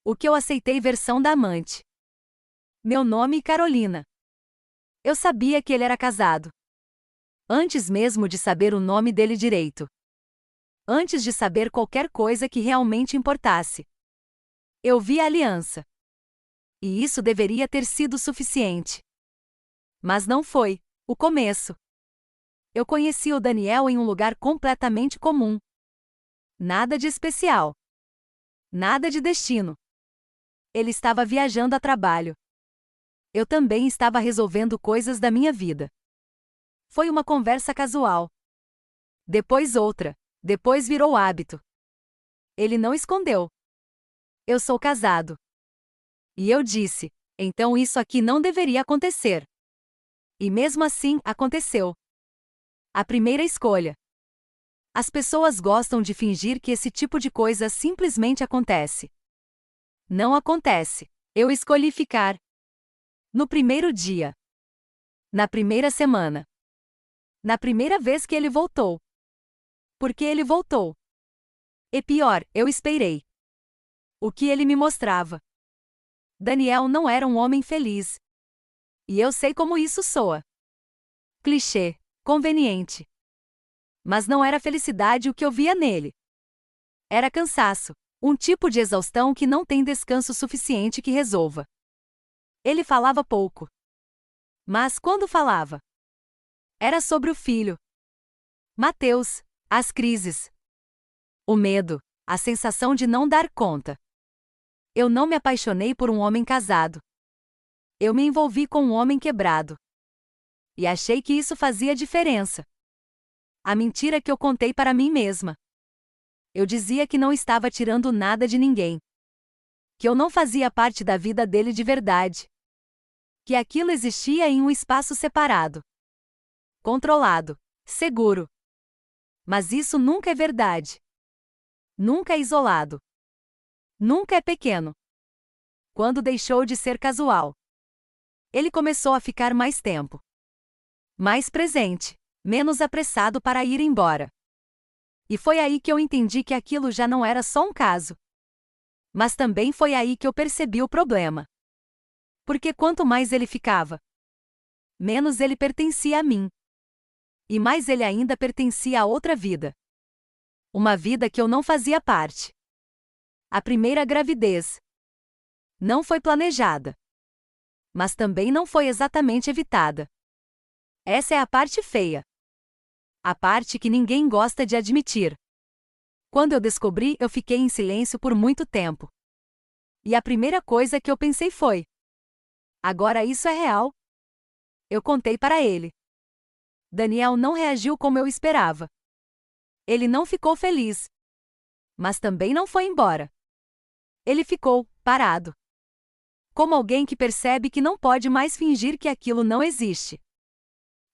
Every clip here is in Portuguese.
O que eu aceitei versão da amante. Meu nome Carolina. Eu sabia que ele era casado. Antes mesmo de saber o nome dele direito. Antes de saber qualquer coisa que realmente importasse. Eu vi a aliança. E isso deveria ter sido suficiente. Mas não foi o começo. Eu conheci o Daniel em um lugar completamente comum. Nada de especial. Nada de destino. Ele estava viajando a trabalho. Eu também estava resolvendo coisas da minha vida. Foi uma conversa casual. Depois outra. Depois virou hábito. Ele não escondeu. Eu sou casado. E eu disse, então isso aqui não deveria acontecer. E mesmo assim, aconteceu. A primeira escolha. As pessoas gostam de fingir que esse tipo de coisa simplesmente acontece. Não acontece. Eu escolhi ficar. No primeiro dia. Na primeira semana. Na primeira vez que ele voltou. Porque ele voltou. E pior, eu esperei. O que ele me mostrava. Daniel não era um homem feliz. E eu sei como isso soa. Clichê, conveniente. Mas não era felicidade o que eu via nele. Era cansaço, um tipo de exaustão que não tem descanso suficiente que resolva. Ele falava pouco. Mas quando falava, era sobre o filho. Mateus, as crises. O medo, a sensação de não dar conta. Eu não me apaixonei por um homem casado. Eu me envolvi com um homem quebrado. E achei que isso fazia diferença. A mentira que eu contei para mim mesma. Eu dizia que não estava tirando nada de ninguém. Que eu não fazia parte da vida dele de verdade. Que aquilo existia em um espaço separado. Controlado. Seguro. Mas isso nunca é verdade. Nunca é isolado. Nunca é pequeno. Quando deixou de ser casual. Ele começou a ficar mais tempo. Mais presente. Menos apressado para ir embora. E foi aí que eu entendi que aquilo já não era só um caso. Mas também foi aí que eu percebi o problema. Porque quanto mais ele ficava, menos ele pertencia a mim. E mais ele ainda pertencia a outra vida. Uma vida que eu não fazia parte. A primeira gravidez. Não foi planejada. Mas também não foi exatamente evitada. Essa é a parte feia. A parte que ninguém gosta de admitir. Quando eu descobri, eu fiquei em silêncio por muito tempo. E a primeira coisa que eu pensei foi: agora isso é real? Eu contei para ele. Daniel não reagiu como eu esperava. Ele não ficou feliz. Mas também não foi embora. Ele ficou parado. Como alguém que percebe que não pode mais fingir que aquilo não existe.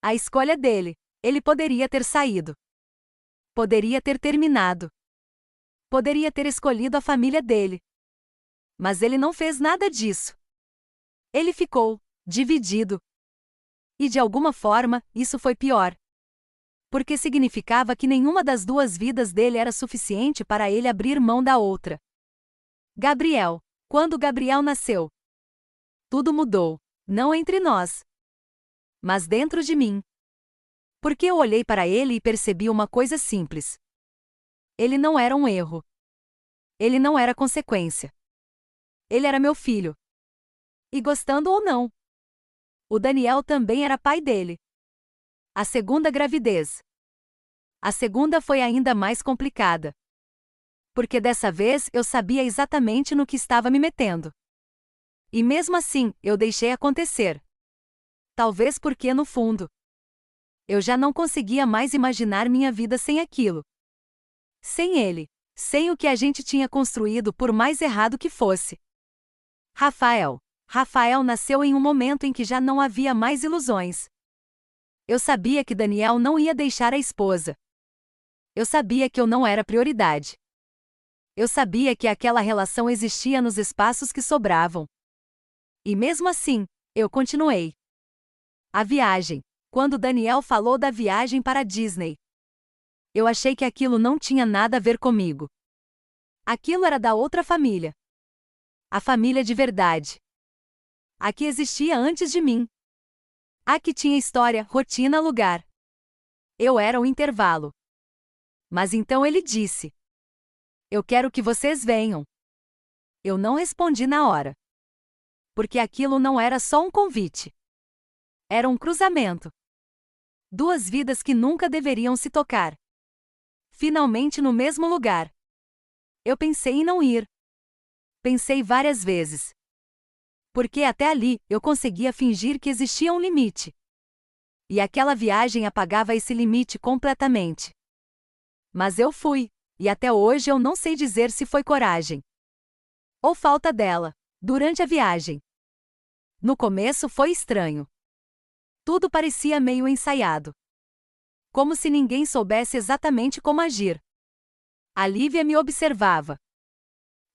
A escolha dele. Ele poderia ter saído. Poderia ter terminado. Poderia ter escolhido a família dele. Mas ele não fez nada disso. Ele ficou dividido. E de alguma forma, isso foi pior. Porque significava que nenhuma das duas vidas dele era suficiente para ele abrir mão da outra. Gabriel. Quando Gabriel nasceu, tudo mudou. Não entre nós, mas dentro de mim. Porque eu olhei para ele e percebi uma coisa simples. Ele não era um erro. Ele não era consequência. Ele era meu filho. E gostando ou não. O Daniel também era pai dele. A segunda gravidez. A segunda foi ainda mais complicada. Porque dessa vez eu sabia exatamente no que estava me metendo. E mesmo assim, eu deixei acontecer. Talvez porque no fundo, eu já não conseguia mais imaginar minha vida sem aquilo. Sem ele. Sem o que a gente tinha construído, por mais errado que fosse. Rafael. Rafael nasceu em um momento em que já não havia mais ilusões. Eu sabia que Daniel não ia deixar a esposa. Eu sabia que eu não era prioridade. Eu sabia que aquela relação existia nos espaços que sobravam. E mesmo assim, eu continuei. A viagem. Quando Daniel falou da viagem para a Disney, eu achei que aquilo não tinha nada a ver comigo. Aquilo era da outra família. A família de verdade. A que existia antes de mim. A que tinha história, rotina, lugar. Eu era o intervalo. Mas então ele disse: Eu quero que vocês venham. Eu não respondi na hora. Porque aquilo não era só um convite. Era um cruzamento. Duas vidas que nunca deveriam se tocar. Finalmente no mesmo lugar. Eu pensei em não ir. Pensei várias vezes. Porque até ali, eu conseguia fingir que existia um limite. E aquela viagem apagava esse limite completamente. Mas eu fui, e até hoje eu não sei dizer se foi coragem ou falta dela, durante a viagem. No começo foi estranho. Tudo parecia meio ensaiado. Como se ninguém soubesse exatamente como agir. A Lívia me observava.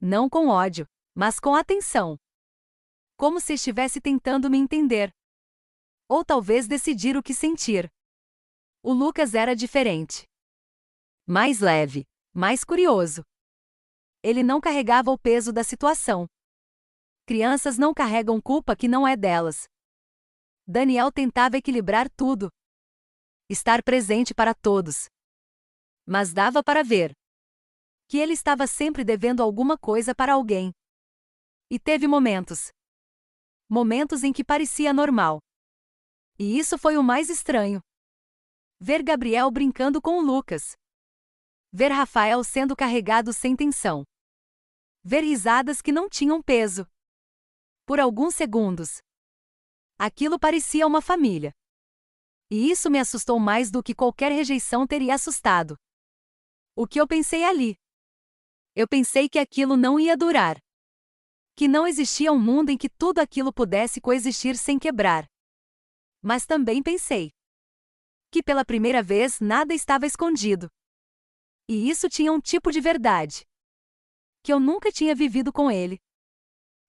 Não com ódio, mas com atenção. Como se estivesse tentando me entender. Ou talvez decidir o que sentir. O Lucas era diferente. Mais leve, mais curioso. Ele não carregava o peso da situação. Crianças não carregam culpa que não é delas. Daniel tentava equilibrar tudo. Estar presente para todos. Mas dava para ver que ele estava sempre devendo alguma coisa para alguém. E teve momentos. Momentos em que parecia normal. E isso foi o mais estranho. Ver Gabriel brincando com o Lucas. Ver Rafael sendo carregado sem tensão. Ver risadas que não tinham peso. Por alguns segundos. Aquilo parecia uma família. E isso me assustou mais do que qualquer rejeição teria assustado. O que eu pensei ali? Eu pensei que aquilo não ia durar. Que não existia um mundo em que tudo aquilo pudesse coexistir sem quebrar. Mas também pensei que pela primeira vez nada estava escondido. E isso tinha um tipo de verdade que eu nunca tinha vivido com ele.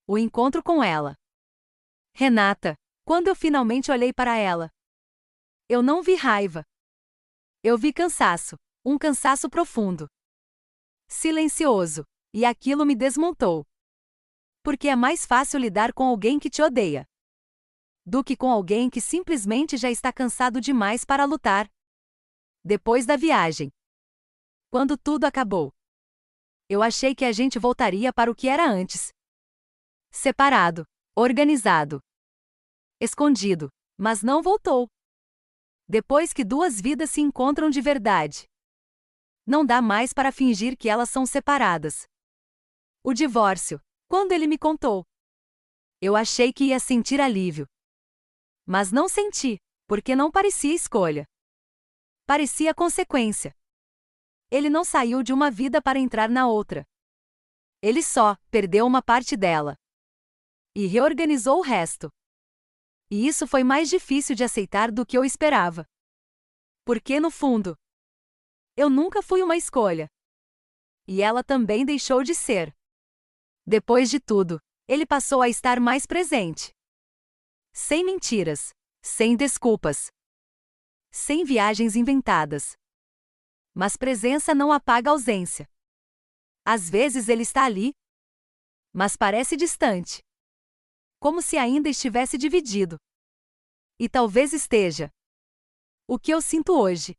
O encontro com ela. Renata, quando eu finalmente olhei para ela, eu não vi raiva. Eu vi cansaço, um cansaço profundo. Silencioso, e aquilo me desmontou. Porque é mais fácil lidar com alguém que te odeia do que com alguém que simplesmente já está cansado demais para lutar. Depois da viagem, quando tudo acabou, eu achei que a gente voltaria para o que era antes. Separado, organizado, escondido, mas não voltou. Depois que duas vidas se encontram de verdade, não dá mais para fingir que elas são separadas. O divórcio, quando ele me contou, eu achei que ia sentir alívio. Mas não senti, porque não parecia escolha. Parecia consequência. Ele não saiu de uma vida para entrar na outra. Ele só perdeu uma parte dela. E reorganizou o resto. E isso foi mais difícil de aceitar do que eu esperava. Porque, no fundo, eu nunca fui uma escolha. E ela também deixou de ser. Depois de tudo, ele passou a estar mais presente. Sem mentiras. Sem desculpas. Sem viagens inventadas. Mas presença não apaga a ausência. Às vezes ele está ali, mas parece distante. Como se ainda estivesse dividido. E talvez esteja. O que eu sinto hoje?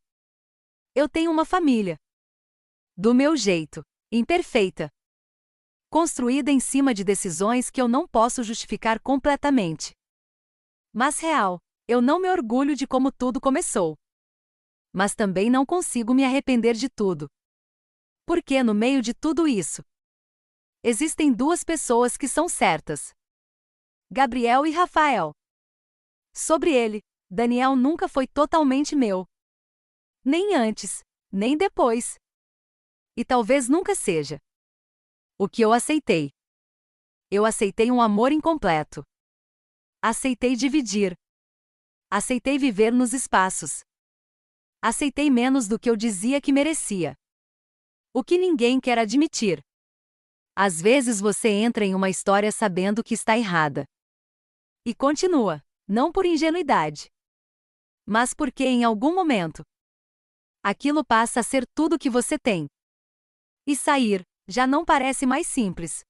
Eu tenho uma família. Do meu jeito. Imperfeita. Construída em cima de decisões que eu não posso justificar completamente. Mas real, eu não me orgulho de como tudo começou. Mas também não consigo me arrepender de tudo. Porque no meio de tudo isso, existem duas pessoas que são certas. Gabriel e Rafael. Sobre ele, Daniel nunca foi totalmente meu. Nem antes, nem depois. E talvez nunca seja. O que eu aceitei? Eu aceitei um amor incompleto. Aceitei dividir. Aceitei viver nos espaços. Aceitei menos do que eu dizia que merecia. O que ninguém quer admitir. Às vezes você entra em uma história sabendo que está errada. E continua, não por ingenuidade, mas porque em algum momento aquilo passa a ser tudo que você tem. E sair já não parece mais simples.